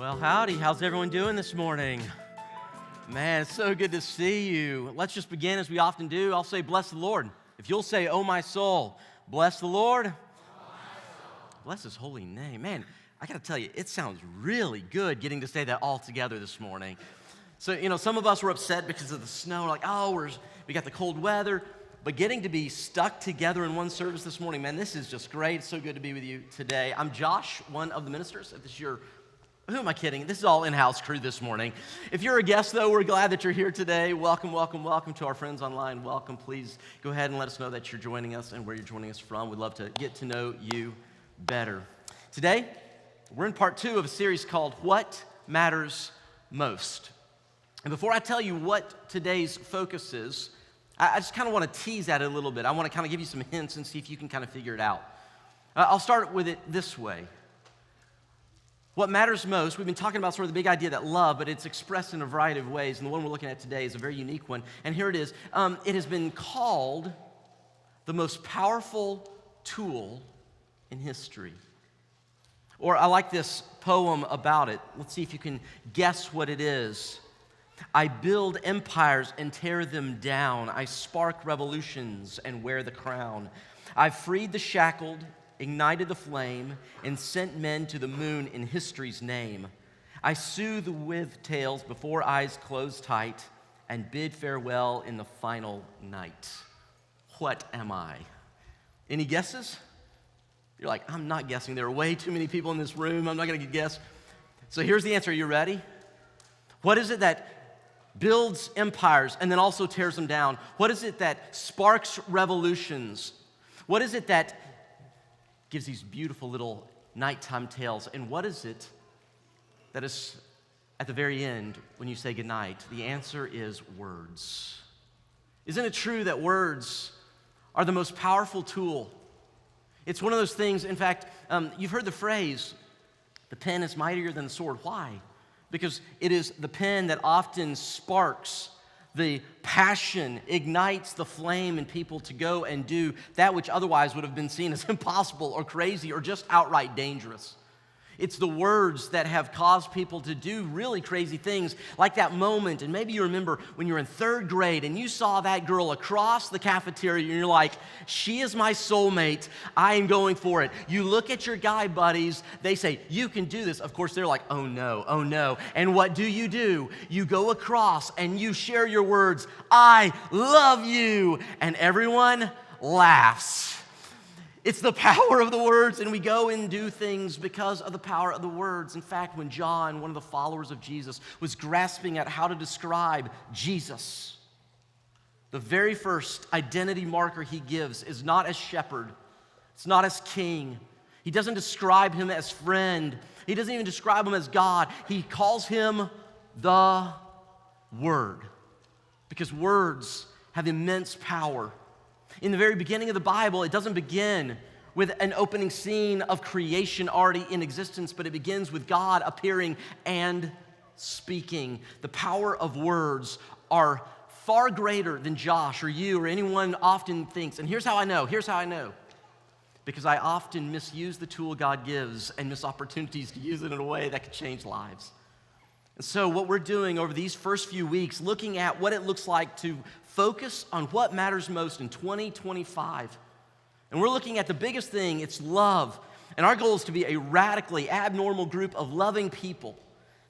Well, howdy. How's everyone doing this morning? Man, it's so good to see you. Let's just begin as we often do. I'll say, bless the Lord. If you'll say, oh, my soul, bless the Lord. Bless his holy name. Man, I got to tell you, it sounds really good getting to say that all together this morning. So, some of us were upset because of the snow. Like, we got the cold weather. But getting to be stuck together in one service this morning, man, this is just great. It's so good to be with you today. I'm Josh, one of the ministers. If this is who am I kidding? This is all in-house crew this morning. If you're a guest, though, we're glad that you're here today. Welcome, welcome, welcome to our friends online. Welcome. Please go ahead and let us know that you're joining us and where you're joining us from. We'd love to get to know you better. Today, we're in part 2 of a series called What Matters Most. And before I tell you what today's focus is, I just kind of want to tease at it a little bit. I want to kind of give you some hints and see if you can kind of figure it out. I'll start with it this way. What matters most, we've been talking about sort of the big idea that love, but it's expressed in a variety of ways, and the one we're looking at today is a very unique one. And here it is. It has been called the most powerful tool in history. Or I like this poem about it. Let's see if you can guess what it is. I build empires and tear them down. I spark revolutions and wear the crown. I've freed the shackled, ignited the flame, and sent men to the moon in history's name. I soothe with tales before eyes close tight and bid farewell in the final night. What am I? Any guesses? You're like, I'm not guessing. There are way too many people in this room. I'm not going to guess. So here's the answer. Are you ready? What is it that builds empires and then also tears them down? What is it that sparks revolutions? What is it that gives these beautiful little nighttime tales? And what is it that is at the very end when you say goodnight? The answer is words. Isn't it true that words are the most powerful tool? It's one of those things, in fact, you've heard the phrase, the pen is mightier than the sword. Why? Because it is the pen that often sparks the passion, ignites the flame in people to go and do that which otherwise would have been seen as impossible or crazy or just outright dangerous. It's the words that have caused people to do really crazy things, like that moment, and maybe you remember when you were in 3rd grade and you saw that girl across the cafeteria and you're like, she is my soulmate, I am going for it. You look at your guy buddies, they say, you can do this. Of course, they're like, oh no, oh no. And what do? You go across and you share your words, I love you, and everyone laughs. It's the power of the words, and we go and do things because of the power of the words. In fact, when John, one of the followers of Jesus, was grasping at how to describe Jesus, the very first identity marker he gives is not as shepherd, it's not as king. He doesn't describe him as friend. He doesn't even describe him as God. He calls him the Word, because words have immense power. In the very beginning of the Bible, it doesn't begin with an opening scene of creation already in existence, but it begins with God appearing and speaking. The power of words are far greater than Josh or you or anyone often thinks. And here's how I know. Because I often misuse the tool God gives and miss opportunities to use it in a way that could change lives. And so what we're doing over these first few weeks, looking at what it looks like to focus on what matters most in 2025. And we're looking at the biggest thing, it's love. And our goal is to be a radically abnormal group of loving people.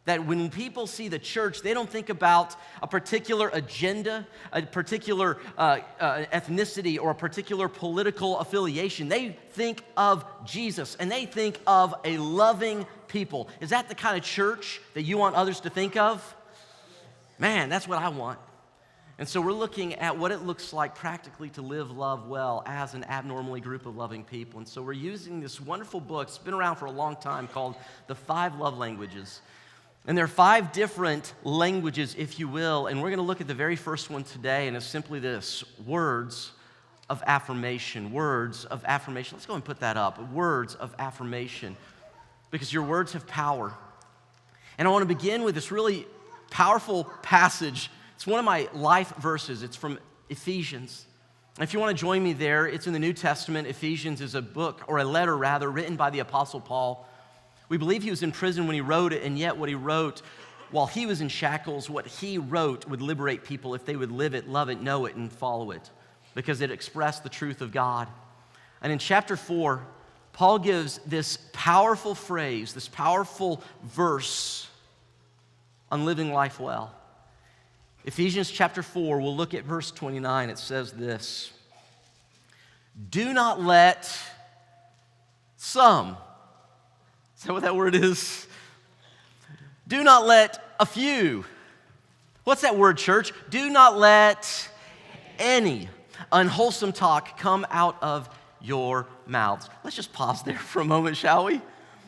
That when people see the church, they don't think about a particular agenda, a particular ethnicity, or a particular political affiliation. They think of Jesus, and they think of a loving people. Is that the kind of church that you want others to think of? Man, that's what I want. And so we're looking at what it looks like practically to live love well as an abnormally group of loving people. And so we're using this wonderful book, it's been around for a long time, called The 5 Love Languages. And there are 5 different languages, if you will, and we're going to look at the very first one today, and it's simply this: words of affirmation. Words of affirmation. Let's go and put that up. Words of affirmation. Because your words have power. And I want to begin with this really powerful passage. It's one of my life verses. It's from Ephesians. If you want to join me there, it's in the New Testament. Ephesians is a book, or a letter rather, written by the Apostle Paul, We believe he was in prison when he wrote it, and yet what he wrote while he was in shackles, what he wrote would liberate people if they would live it, love it, know it, and follow it, because it expressed the truth of God. And in chapter 4, Paul gives this powerful phrase, this powerful verse on living life well. Ephesians chapter 4, we'll look at verse 29. It says this: do not let some, is that what that word is? Do not let a few. What's that word, church? Do not let any unwholesome talk come out of your mouths. Let's just pause there for a moment, shall we?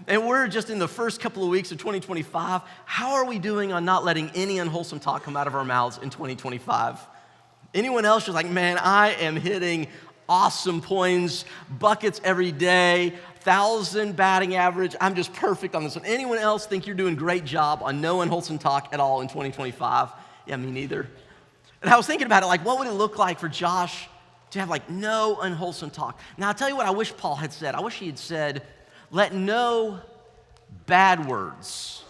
And we're just in the first couple of weeks of 2025. How are we doing on not letting any unwholesome talk come out of our mouths in 2025? Anyone else just like, man, I am hitting awesome points, buckets every day, 1,000 batting average. I'm just perfect on this one. Anyone else think you're doing a great job on no unwholesome talk at all in 2025? Yeah, me neither. And I was thinking about it, like, what would it look like for Josh to have like no unwholesome talk? Now, I'll tell you what I wish Paul had said. I wish he had said, let no bad words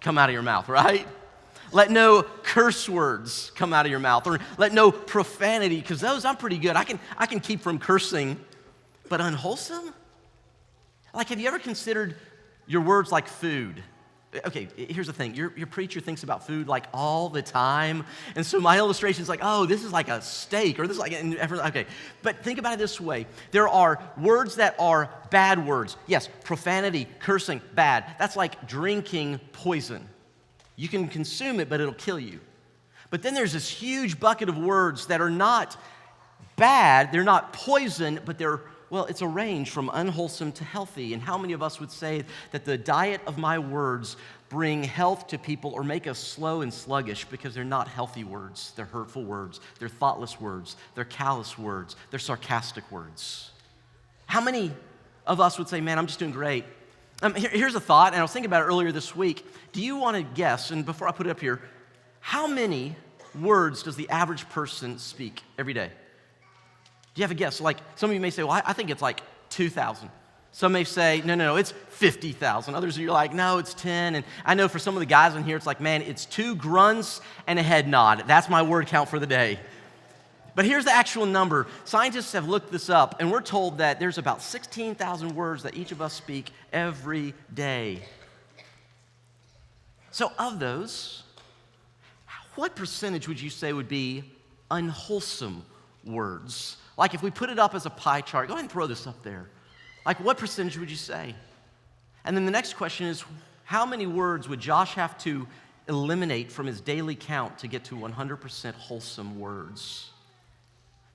come out of your mouth, right? Let no curse words come out of your mouth, or let no profanity, because those I'm pretty good. I can keep from cursing, but unwholesome? Like, have you ever considered your words like food? Okay, here's the thing. Your preacher thinks about food like all the time. And so my illustration is like, oh, this is like a steak, or this is like, okay. But think about it this way. There are words that are bad words. Yes, profanity, cursing, bad. That's like drinking poison. You can consume it, but it'll kill you. But then there's this huge bucket of words that are not bad. They're not poison, but it's a range from unwholesome to healthy. And how many of us would say that the diet of my words bring health to people or make us slow and sluggish because they're not healthy words? They're hurtful words. They're thoughtless words. They're callous words. They're sarcastic words. How many of us would say, man, I'm just doing great? Here's a thought, and I was thinking about it earlier this week. Do you want to guess, and before I put it up here, how many words does the average person speak every day? Do you have a guess? Like, some of you may say, well, I think it's like 2,000. Some may say, no, it's 50,000. Others are like, no, it's 10. And I know for some of the guys in here, it's like, man, it's 2 grunts and a head nod. That's my word count for the day. But here's the actual number. Scientists have looked this up, and we're told that there's about 16,000 words that each of us speak every day. So of those, what percentage would you say would be unwholesome words? Like if we put it up as a pie chart, go ahead and throw this up there. Like what percentage would you say? And then the next question is, how many words would Josh have to eliminate from his daily count to get to 100% wholesome words?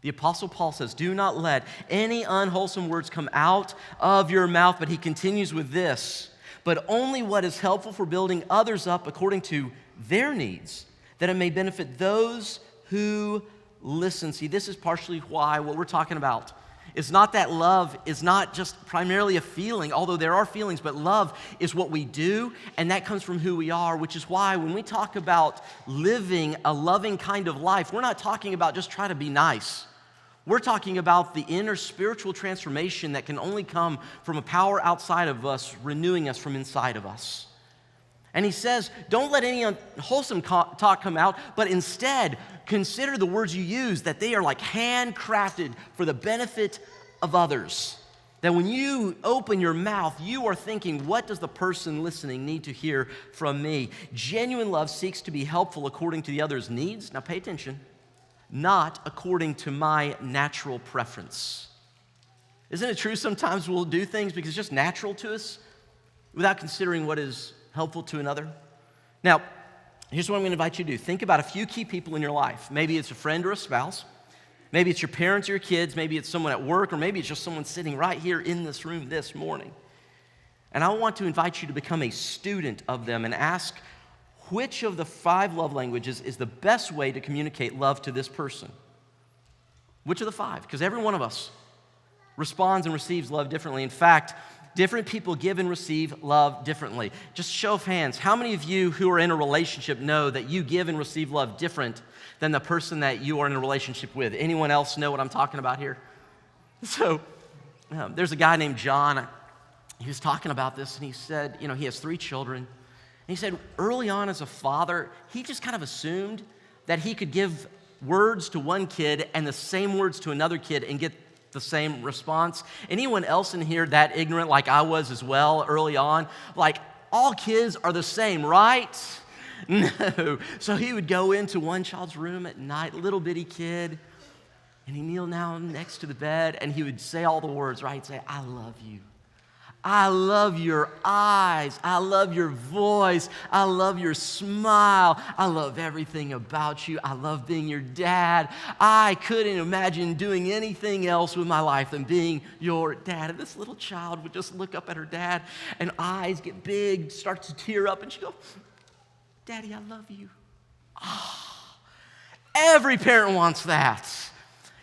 The Apostle Paul says, do not let any unwholesome words come out of your mouth, but he continues with this, but only what is helpful for building others up according to their needs, that it may benefit those who listen. See, this is partially why what we're talking about is not that love is not just primarily a feeling, although there are feelings, but love is what we do, and that comes from who we are, which is why when we talk about living a loving kind of life, we're not talking about just try to be nice. We're talking about the inner spiritual transformation that can only come from a power outside of us, renewing us from inside of us. And he says, don't let any unwholesome talk come out, but instead consider the words you use, that they are like handcrafted for the benefit of others. That when you open your mouth, you are thinking, what does the person listening need to hear from me? Genuine love seeks to be helpful according to the other's needs. Now pay attention. Not according to my natural preference. Isn't it true sometimes we'll do things because it's just natural to us without considering what is helpful to another? Now, here's what I'm going to invite you to do. Think about a few key people in your life. Maybe it's a friend or a spouse. Maybe it's your parents or your kids. Maybe it's someone at work, or maybe it's just someone sitting right here in this room this morning. And I want to invite you to become a student of them and ask, which of the 5 love languages is the best way to communicate love to this person? Which of the 5? Because every one of us responds and receives love differently. In fact, different people give and receive love differently. Just show of hands, how many of you who are in a relationship know that you give and receive love different than the person that you are in a relationship with? Anyone else know what I'm talking about here? So there's a guy named John. he was talking about this, and he said, he has 3 children. And he said early on as a father, he just kind of assumed that he could give words to one kid and the same words to another kid and get the same response. Anyone else in here that ignorant like I was as well early on? Like, all kids are the same, right? No. So he would go into one child's room at night, little bitty kid, and he'd kneel down next to the bed, and he would say all the words, right? He'd say, I love you. I love your eyes. I love your voice. I love your smile. I love everything about you. I love being your dad. I couldn't imagine doing anything else with my life than being your dad. And this little child would just look up at her dad, and eyes get big, start to tear up, and she'd go, Daddy, I love you. Oh, every parent wants that.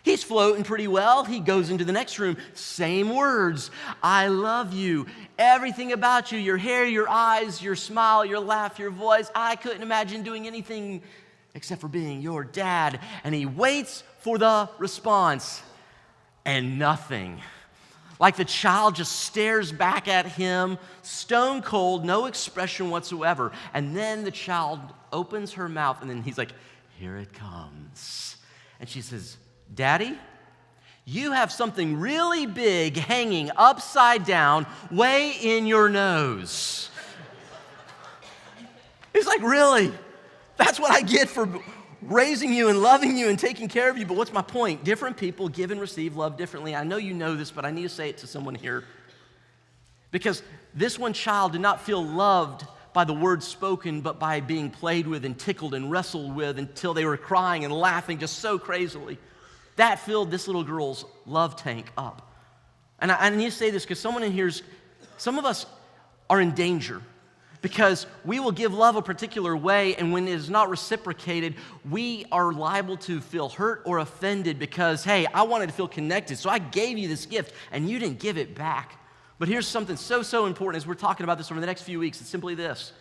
He's floating pretty well. He goes into the next room, same words. I love you. Everything about you, your hair, your eyes, your smile, your laugh, your voice. I couldn't imagine doing anything except for being your dad. And he waits for the response, and nothing. Like the child just stares back at him, stone cold, no expression whatsoever. And then the child opens her mouth, and then he's like, here it comes. And she says, Daddy, you have something really big hanging upside down way in your nose. He's like, really? That's what I get for raising you and loving you and taking care of you. But what's my point? Different people give and receive love differently. I know you know this, but I need to say it to someone here. Because this one child did not feel loved by the words spoken, but by being played with and tickled and wrestled with until they were crying and laughing just so crazily. That filled this little girl's love tank up. And I need to say this because some of us are in danger because we will give love a particular way, and when it is not reciprocated, we are liable to feel hurt or offended because, hey, I wanted to feel connected, so I gave you this gift, and you didn't give it back. But here's something so important as we're talking about this over the next few weeks. It's simply this.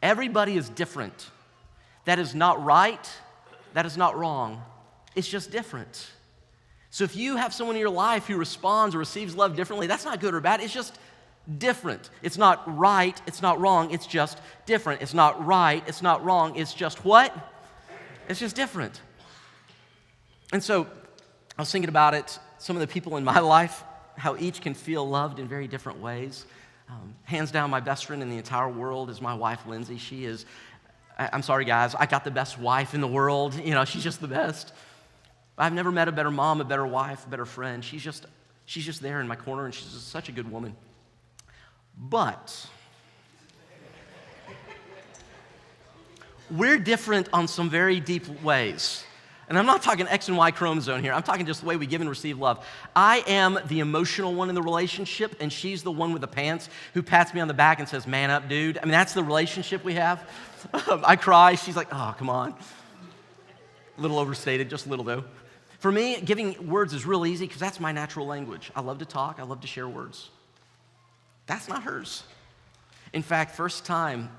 Everybody is different. That is not right. That is not wrong. It's just different. So if you have someone in your life who responds or receives love differently, that's not good or bad. It's just different. It's not right. It's not wrong. It's just different. It's not right. It's not wrong. It's just what? It's just different. And so I was thinking about it, some of the people in my life, how each can feel loved in very different ways. Hands down, my best friend in the entire world is my wife, Lindsay. She is, I'm sorry, guys, I got the best wife in the world. She's just the best. I've never met a better mom, a better wife, a better friend. She's just there in my corner, and she's just such a good woman. But we're different on some very deep ways. And I'm not talking X and Y chromosome here. I'm talking just the way we give and receive love. I am the emotional one in the relationship, and she's the one with the pants who pats me on the back and says, man up, dude. I mean, that's the relationship we have. I cry. She's like, oh, come on. A little overstated, just a little though. For me, giving words is real easy because that's my natural language. I love to talk. I love to share words. That's not hers. In fact, first time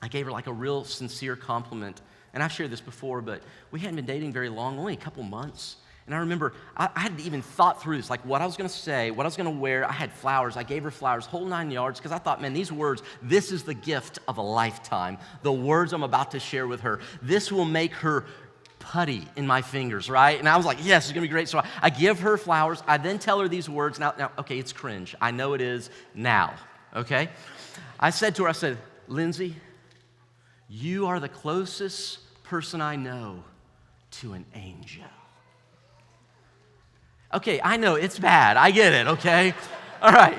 I gave her like a real sincere compliment. And I've shared this before, but we hadn't been dating very long, only a couple months. And I remember I hadn't even thought through this, like what I was going to say, what I was going to wear. I had flowers. I gave her flowers, whole 9 yards, because I thought, man, these words, this is the gift of a lifetime. The words I'm about to share with her, this will make her putty in my fingers, right? And I was like, yes, it's going to be great. So I give her flowers. I then tell her these words. Now, okay, it's cringe. I know it is now, okay? I said to her, Lindsay, you are the closest person I know to an angel. Okay, I know it's bad. I get it, okay? All right.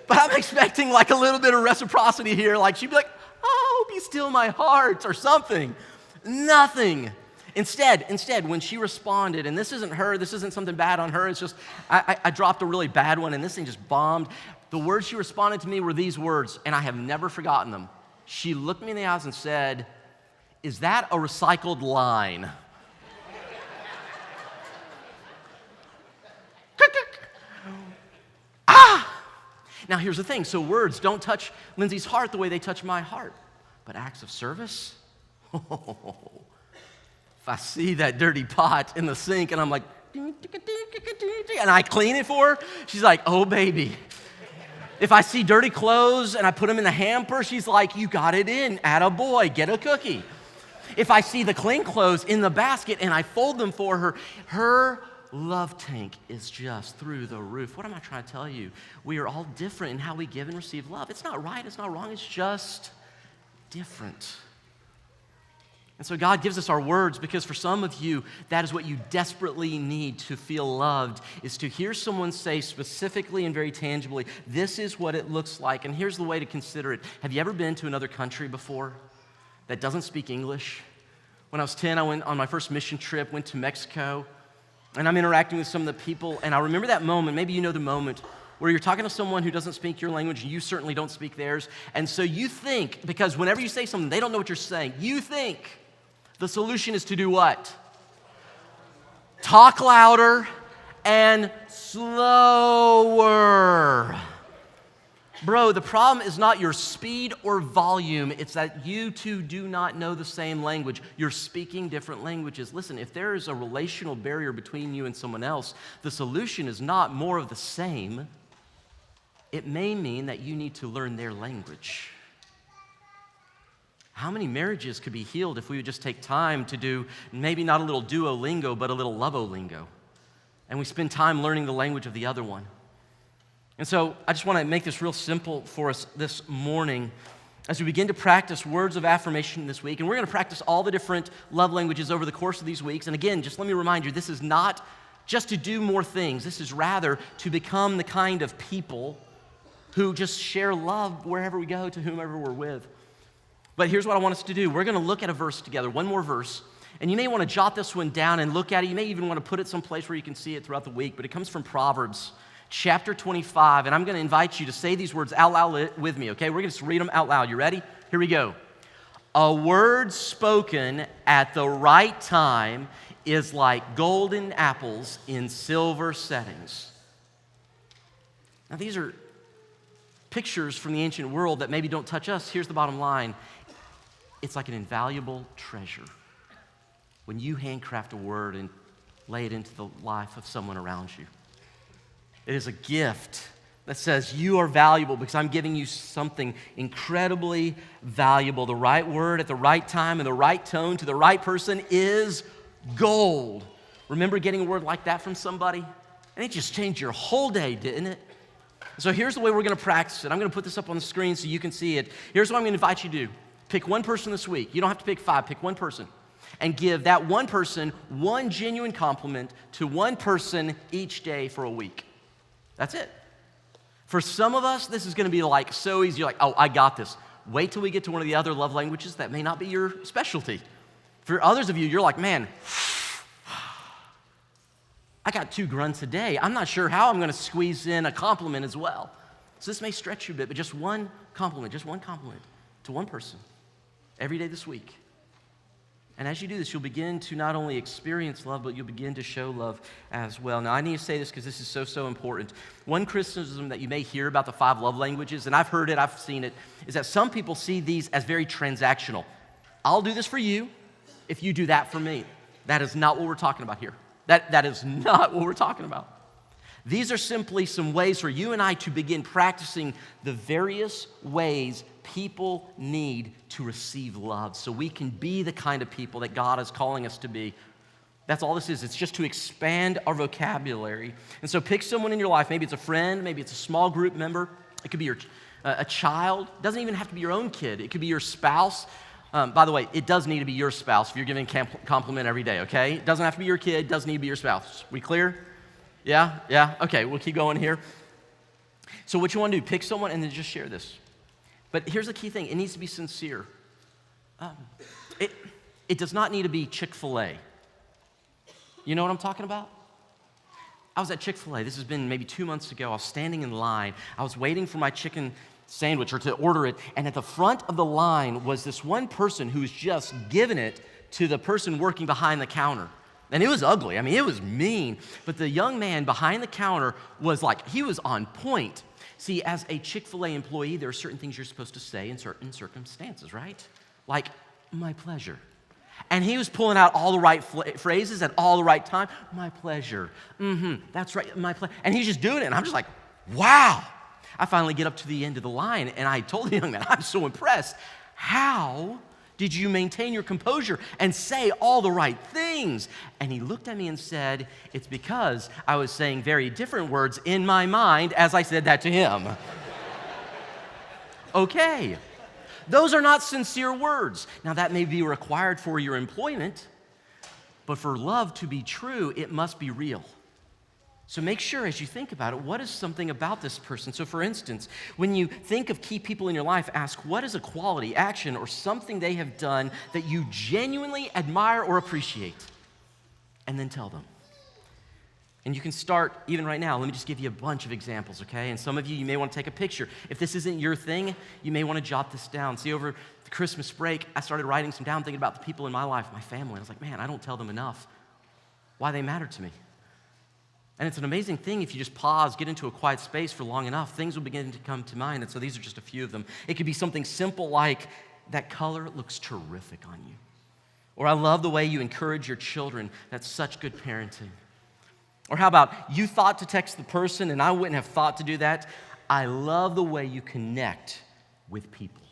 But I'm expecting like a little bit of reciprocity here. Like she'd be like, oh, be still my heart or something. Nothing. Instead, when she responded, and this isn't her, this isn't something bad on her, it's just I dropped a really bad one and this thing just bombed. The words she responded to me were these words, and I have never forgotten them. She looked me in the eyes and said, is that a recycled line? Now here's the thing, so words don't touch Lindsay's heart the way they touch my heart, but acts of service? If I see that dirty pot in the sink and I'm like, and I clean it for her, she's like, oh baby, If I see dirty clothes and I put them in the hamper, she's like, you got it in, attaboy, get a cookie. If I see the clean clothes in the basket and I fold them for her, her love tank is just through the roof. What am I trying to tell you? We are all different in how we give and receive love. It's not right, it's not wrong, it's just different. And so God gives us our words because for some of you, that is what you desperately need to feel loved, is to hear someone say specifically and very tangibly, this is what it looks like. And here's the way to consider it. Have you ever been to another country before that doesn't speak English? When I was 10, I went on my first mission trip, went to Mexico, and I'm interacting with some of the people, and I remember that moment, maybe you know the moment, where you're talking to someone who doesn't speak your language, and you certainly don't speak theirs, and so you think, because whenever you say something, they don't know what you're saying, you think the solution is to do what? Talk louder and slower. Bro, the problem is not your speed or volume. It's that you two do not know the same language. You're speaking different languages. Listen, if there is a relational barrier between you and someone else, the solution is not more of the same. It may mean that you need to learn their language. How many marriages could be healed if we would just take time to do maybe not a little Duolingo, but a little Lovolingo? And we spend time learning the language of the other one. And so I just want to make this real simple for us this morning as we begin to practice words of affirmation this week. And we're going to practice all the different love languages over the course of these weeks. And again, just let me remind you, this is not just to do more things. This is rather to become the kind of people who just share love wherever we go to whomever we're with. But here's what I want us to do. We're going to look at a verse together, one more verse. And you may want to jot this one down and look at it. You may even want to put it someplace where you can see it throughout the week. But it comes from Proverbs chapter 25. And I'm going to invite you to say these words out loud with me, okay? We're going to read them out loud. You ready? Here we go. A word spoken at the right time is like golden apples in silver settings. Now, these are pictures from the ancient world that maybe don't touch us. Here's the bottom line. It's like an invaluable treasure when you handcraft a word and lay it into the life of someone around you. It is a gift that says you are valuable because I'm giving you something incredibly valuable. The right word at the right time and the right tone to the right person is gold. Remember getting a word like that from somebody? And it just changed your whole day, didn't it? So here's the way we're going to practice it. I'm going to put this up on the screen so you can see it. Here's what I'm going to invite you to do. Pick one person this week. You don't have to pick 5. Pick one person. And give that one person one genuine compliment to one person each day for a week. That's it. For some of us, this is going to be like so easy. You're like, oh, I got this. Wait till we get to one of the other love languages that may not be your specialty. For others of you, you're like, man, I got 2 grunts a day. I'm not sure how I'm going to squeeze in a compliment as well. So this may stretch you a bit, but just one compliment to one person every day this week. And as you do this, you'll begin to not only experience love, but you'll begin to show love as well. Now, I need to say this because this is so important. One criticism that you may hear about the 5 love languages, and I've heard it, I've seen it, is that some people see these as very transactional. I'll do this for you if you do that for me. That is not what we're talking about here. That is not what we're talking about. These are simply some ways for you and I to begin practicing the various ways people need to receive love so we can be the kind of people that God is calling us to be. That's all this is. It's just to expand our vocabulary. And so pick someone in your life. Maybe it's a friend. Maybe it's a small group member. It could be a child. It doesn't even have to be your own kid. It could be your spouse. By the way, it does need to be your spouse if you're giving a compliment every day, okay? It doesn't have to be your kid. It doesn't need to be your spouse. We clear? Yeah? Okay, we'll keep going here. So what you want to do, pick someone and then just share this. But here's the key thing. It needs to be sincere. It does not need to be Chick-fil-A. You know what I'm talking about? I was at Chick-fil-A. This has been maybe 2 months ago. I was standing in line. I was waiting for my chicken sandwich or to order it. And at the front of the line was this one person who was just giving it to the person working behind the counter. And it was ugly. I mean, it was mean. But the young man behind the counter was like, he was on point. See, as a Chick-fil-A employee, there are certain things you're supposed to say in certain circumstances, right? Like, my pleasure. And he was pulling out all the right phrases at all the right time. My pleasure. That's right, my pleasure. And he's just doing it. And I'm just like, wow. I finally get up to the end of the line, and I told the young man, I'm so impressed. How did you maintain your composure and say all the right things? And he looked at me and said, it's because I was saying very different words in my mind as I said that to him. Okay, those are not sincere words. Now, that may be required for your employment, but for love to be true, it must be real. So make sure as you think about it, what is something about this person? So for instance, when you think of key people in your life, ask what is a quality, action, or something they have done that you genuinely admire or appreciate? And then tell them. And you can start even right now. Let me just give you a bunch of examples, okay? And some of you may want to take a picture. If this isn't your thing, you may want to jot this down. See, over the Christmas break, I started writing some down, thinking about the people in my life, my family. I was like, man, I don't tell them enough why they matter to me. And it's an amazing thing if you just pause, get into a quiet space for long enough, things will begin to come to mind. And so these are just a few of them. It could be something simple like, that color looks terrific on you. Or I love the way you encourage your children. That's such good parenting. Or how about, you thought to text the person and I wouldn't have thought to do that. I love the way you connect with people.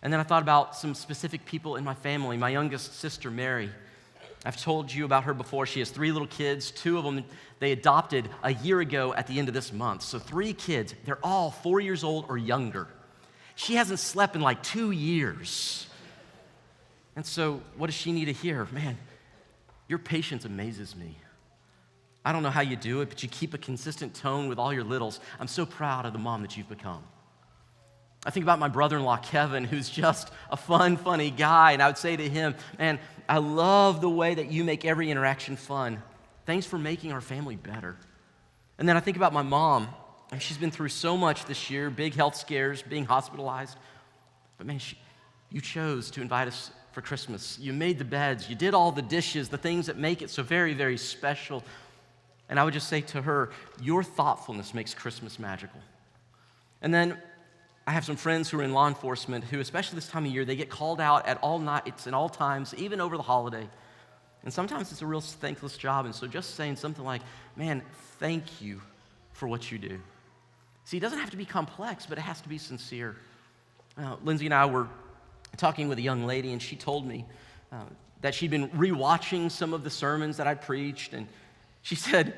And then I thought about some specific people in my family. My youngest sister, Mary. I've told you about her before. She has 3 little kids. 2 of them they adopted a year ago at the end of this month. So 3 kids. They're all 4 years old or younger. She hasn't slept in like 2 years. And so what does she need to hear? Man, your patience amazes me. I don't know how you do it, but you keep a consistent tone with all your littles. I'm so proud of the mom that you've become. I think about my brother-in-law, Kevin, who's just a fun, funny guy. And I would say to him, man, I love the way that you make every interaction fun. Thanks for making our family better. And then I think about my mom. And she's been through so much this year, big health scares, being hospitalized. But man, you chose to invite us for Christmas. You made the beds. You did all the dishes, the things that make it so very, very special. And I would just say to her, your thoughtfulness makes Christmas magical. And then I have some friends who are in law enforcement who, especially this time of year, they get called out at all nights and all times, even over the holiday. And sometimes it's a real thankless job. And so just saying something like, man, thank you for what you do. See, it doesn't have to be complex, but it has to be sincere. Lindsay and I were talking with a young lady, and she told me that she'd been rewatching some of the sermons that I preached. And she said,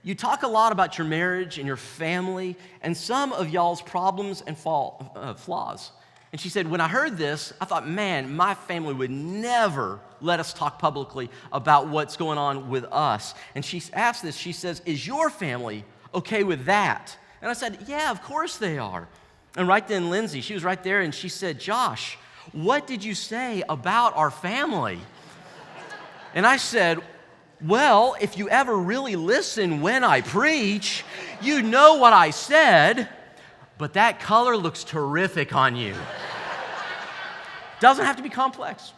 you talk a lot about your marriage and your family and some of y'all's problems and flaws. And she said, when I heard this, I thought, man, my family would never let us talk publicly about what's going on with us. And she asked this, she says, is your family okay with that? And I said, yeah, of course they are. And right then, Lindsay, she was right there, and she said, Josh, what did you say about our family? And I said, well, if you ever really listen when I preach, you know what I said, but that color looks terrific on you. Doesn't have to be complex.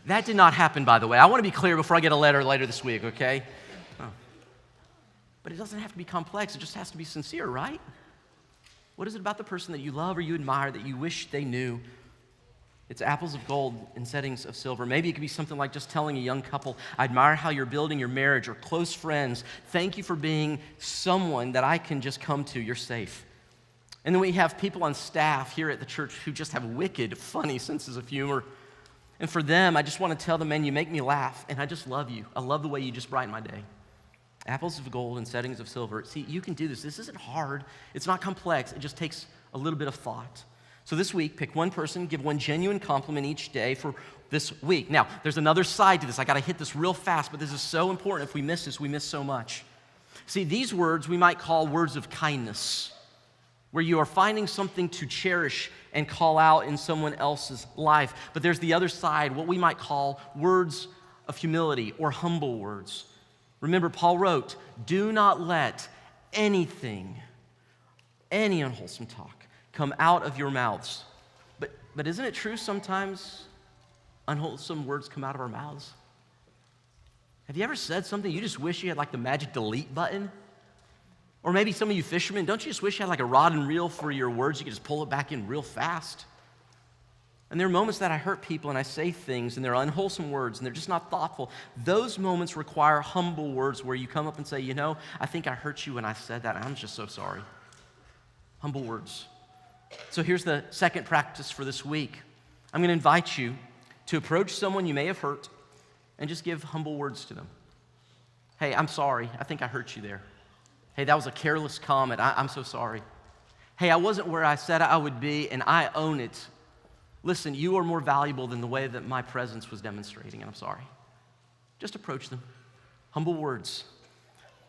That did not happen, by the way. I want to be clear before I get a letter later this week, okay? Oh. But it doesn't have to be complex. It just has to be sincere, right? What is it about the person that you love or you admire that you wish they knew? It's apples of gold in settings of silver. Maybe it could be something like just telling a young couple, I admire how you're building your marriage, or close friends, thank you for being someone that I can just come to. You're safe. And then we have people on staff here at the church who just have wicked, funny senses of humor. And for them, I just want to tell them, man, you make me laugh, and I just love you. I love the way you just brighten my day. Apples of gold in settings of silver. See, you can do this. This isn't hard. It's not complex. It just takes a little bit of thought. So this week, pick one person, give one genuine compliment each day for this week. Now, there's another side to this. I got to hit this real fast, but this is so important. If we miss this, we miss so much. See, these words we might call words of kindness, where you are finding something to cherish and call out in someone else's life. But there's the other side, what we might call words of humility or humble words. Remember, Paul wrote, do not let anything, any unwholesome talk, come out of your mouths. But isn't it true sometimes unwholesome words come out of our mouths? Have you ever said something you just wish you had like the magic delete button? Or maybe some of you fishermen, don't you just wish you had like a rod and reel for your words? You could just pull it back in real fast. And there are moments that I hurt people and I say things and they're unwholesome words and they're just not thoughtful. Those moments require humble words where you come up and say, you know, I think I hurt you when I said that and I'm just so sorry. Humble words. So here's the second practice for this week. I'm going to invite you to approach someone you may have hurt and just give humble words to them. Hey, I'm sorry. I think I hurt you there. Hey, that was a careless comment. I'm so sorry. Hey, I wasn't where I said I would be and I own it. Listen, you are more valuable than the way that my presence was demonstrating, and I'm sorry. Just approach them. Humble words.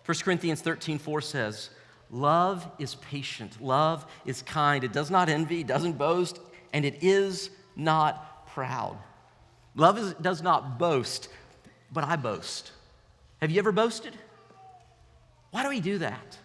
1 Corinthians 13:4 says, love is patient. Love is kind. It does not envy, doesn't boast, and it is not proud. Love does not boast, but I boast. Have you ever boasted? Why do we do that?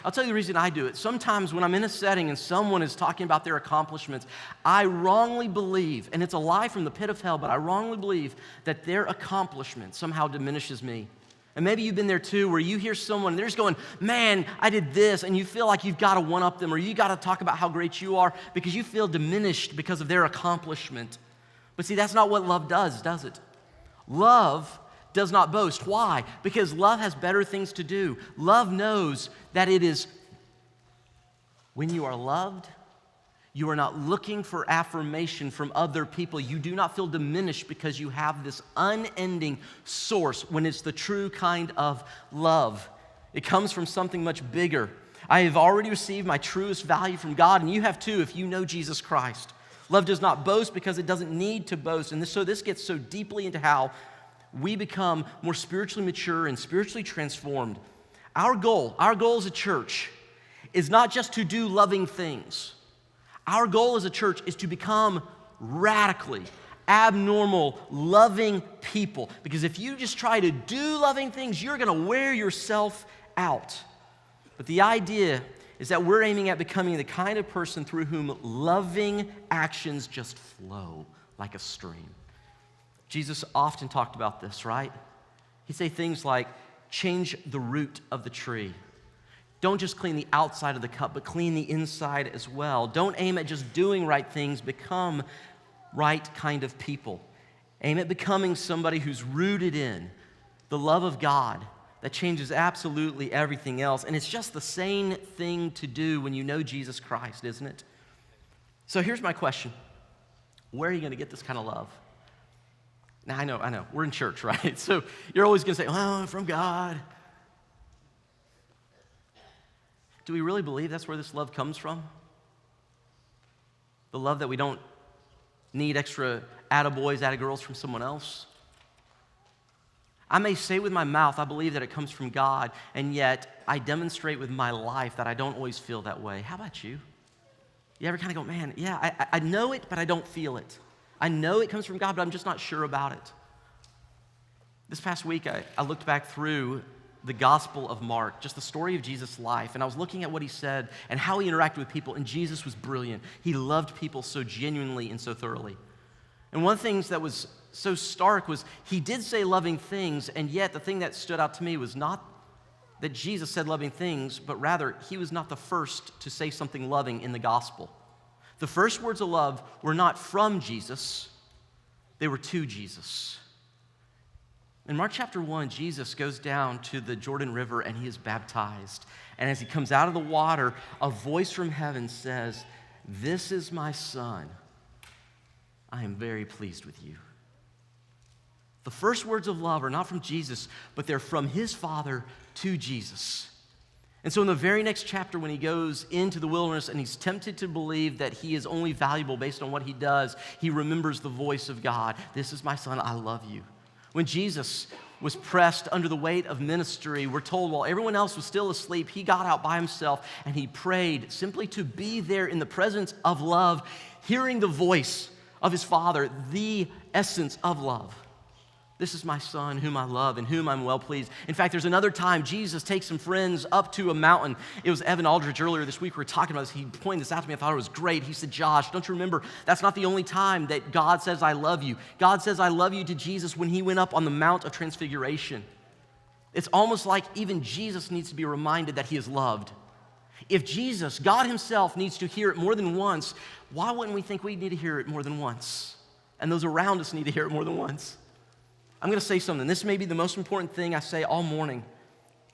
I'll tell you the reason I do it. Sometimes when I'm in a setting and someone is talking about their accomplishments, I wrongly believe, and it's a lie from the pit of hell, but I wrongly believe that their accomplishment somehow diminishes me. And maybe you've been there too, where you hear someone, they're just going, man, I did this, and you feel like you've got to one-up them, or you got to talk about how great you are because you feel diminished because of their accomplishment. But see, that's not what love does it? Love does not boast. Why? Because love has better things to do. Love knows that it is when you are loved, you are not looking for affirmation from other people. You do not feel diminished because you have this unending source when it's the true kind of love. It comes from something much bigger. I have already received my truest value from God, and you have too if you know Jesus Christ. Love does not boast because it doesn't need to boast. And so this gets so deeply into how we become more spiritually mature and spiritually transformed. Our goal as a church is not just to do loving things. Our goal as a church is to become radically abnormal, loving people. Because if you just try to do loving things, you're going to wear yourself out. But the idea is that we're aiming at becoming the kind of person through whom loving actions just flow like a stream. Jesus often talked about this, right? He'd say things like, change the root of the tree. Don't just clean the outside of the cup, but clean the inside as well. Don't aim at just doing right things, become right kind of people. Aim at becoming somebody who's rooted in the love of God that changes absolutely everything else. And it's just the same thing to do when you know Jesus Christ, isn't it? So here's my question. Where are you going to get this kind of love? Now, I know, we're in church, right? So you're always going to say, well, from God. Do we really believe that's where this love comes from? The love that we don't need extra attaboys, attagirls from someone else? I may say with my mouth, I believe that it comes from God, and yet I demonstrate with my life that I don't always feel that way. How about you? You ever kind of go, man, yeah, I know it, but I don't feel it. I know it comes from God, but I'm just not sure about it. This past week, I looked back through the Gospel of Mark, just the story of Jesus' life, and I was looking at what he said and how he interacted with people, and Jesus was brilliant. He loved people so genuinely and so thoroughly. And one of the things that was so stark was he did say loving things, and yet the thing that stood out to me was not that Jesus said loving things, but rather he was not the first to say something loving in the gospel. The first words of love were not from Jesus, they were to Jesus. In Mark chapter 1, Jesus goes down to the Jordan River and he is baptized. And as he comes out of the water, a voice from heaven says, "This is my son. I am very pleased with you." The first words of love are not from Jesus, but they're from his Father to Jesus. And so in the very next chapter, when he goes into the wilderness and he's tempted to believe that he is only valuable based on what he does, he remembers the voice of God. "This is my son, I love you." When Jesus was pressed under the weight of ministry, we're told while everyone else was still asleep, he got out by himself and he prayed simply to be there in the presence of love, hearing the voice of his Father, the essence of love. "This is my son whom I love and whom I'm well pleased." In fact, there's another time Jesus takes some friends up to a mountain. It was Evan Aldridge earlier this week. We were talking about this. He pointed this out to me. I thought it was great. He said, "Josh, don't you remember? That's not the only time that God says, 'I love you.' God says, 'I love you' to Jesus when he went up on the Mount of Transfiguration." It's almost like even Jesus needs to be reminded that he is loved. If Jesus, God himself, needs to hear it more than once, why wouldn't we think we need to hear it more than once? And those around us need to hear it more than once. I'm going to say something. This may be the most important thing I say all morning,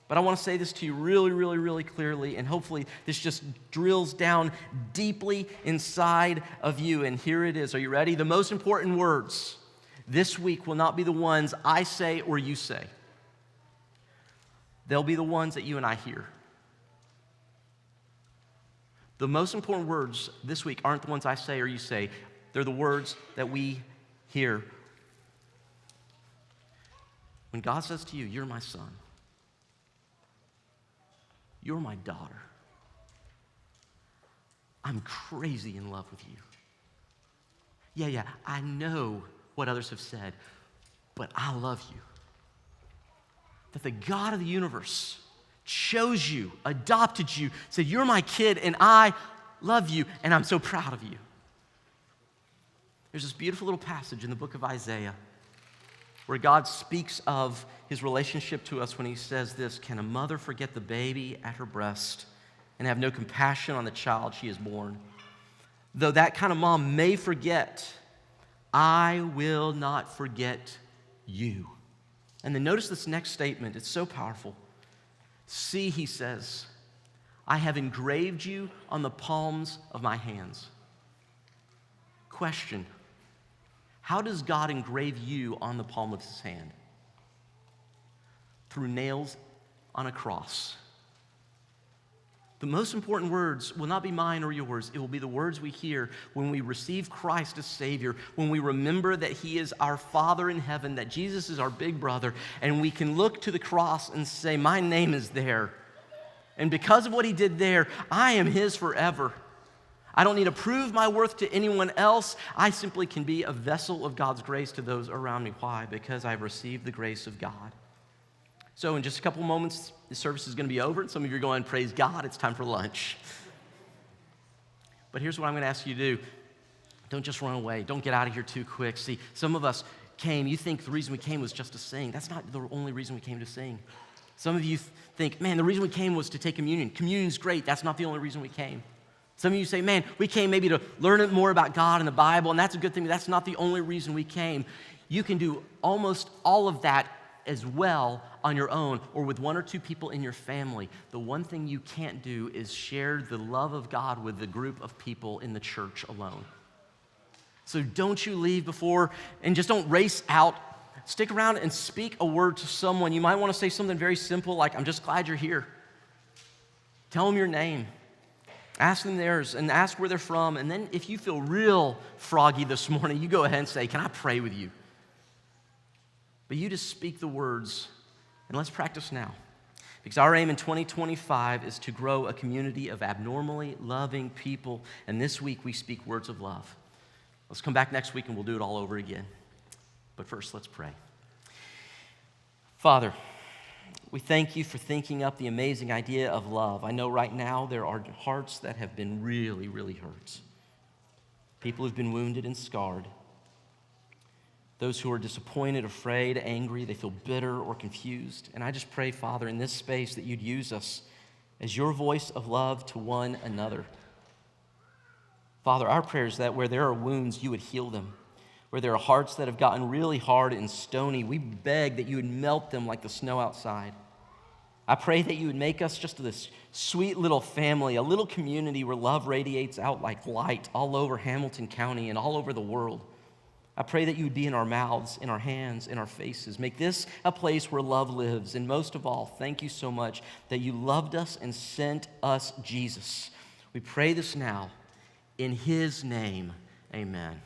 but I want to say this to you really, really, really clearly, and hopefully this just drills down deeply inside of you. And here it is. Are you ready? The most important words this week will not be the ones I say or you say. They'll be the ones that you and I hear. The most important words this week aren't the ones I say or you say. They're the words that we hear. When God says to you, you're my son, you're my daughter, I'm crazy in love with you. Yeah, I know what others have said, but I love you. That the God of the universe chose you, adopted you, said, you're my kid, and I love you, and I'm so proud of you. There's this beautiful little passage in the book of Isaiah where God speaks of his relationship to us when he says this, can a mother forget the baby at her breast and have no compassion on the child she has born? Though that kind of mom may forget, I will not forget you. And then notice this next statement. It's so powerful. See, he says, I have engraved you on the palms of my hands. Question, how does God engrave you on the palm of his hand? Through nails on a cross. The most important words will not be mine or yours. It will be the words we hear when we receive Christ as Savior, when we remember that he is our Father in heaven, that Jesus is our big brother, and we can look to the cross and say, my name is there. And because of what he did there, I am his forever. I don't need to prove my worth to anyone else. I simply can be a vessel of God's grace to those around me. Why? Because I've received the grace of God. So in just a couple moments, the service is going to be over, and some of you are going, praise God, it's time for lunch. But here's what I'm going to ask you to do. Don't just run away. Don't get out of here too quick. See, some of us came, you think the reason we came was just to sing. That's not the only reason we came to sing. Some of you think, man, the reason we came was to take communion. Communion's great. That's not the only reason we came. Some of you say, man, we came maybe to learn more about God and the Bible, and that's a good thing, but that's not the only reason we came. You can do almost all of that as well on your own or with one or two people in your family. The one thing you can't do is share the love of God with the group of people in the church alone. So don't you leave before, and just don't race out. Stick around and speak a word to someone. You might want to say something very simple like, I'm just glad you're here. Tell them your name. Ask them theirs and ask where they're from. And then if you feel real froggy this morning, you go ahead and say, can I pray with you? But you just speak the words, and let's practice now. Because our aim in 2025 is to grow a community of abnormally loving people. And this week we speak words of love. Let's come back next week and we'll do it all over again. But first, let's pray. Father, we thank you for thinking up the amazing idea of love. I know right now there are hearts that have been really, really hurt. People who've been wounded and scarred. Those who are disappointed, afraid, angry, they feel bitter or confused. And I just pray, Father, in this space that you'd use us as your voice of love to one another. Father, our prayer is that where there are wounds, you would heal them. Where there are hearts that have gotten really hard and stony, we beg that you would melt them like the snow outside. I pray that you would make us just this sweet little family, a little community where love radiates out like light all over Hamilton County and all over the world. I pray that you would be in our mouths, in our hands, in our faces. Make this a place where love lives. And most of all, thank you so much that you loved us and sent us Jesus. We pray this now in his name. Amen.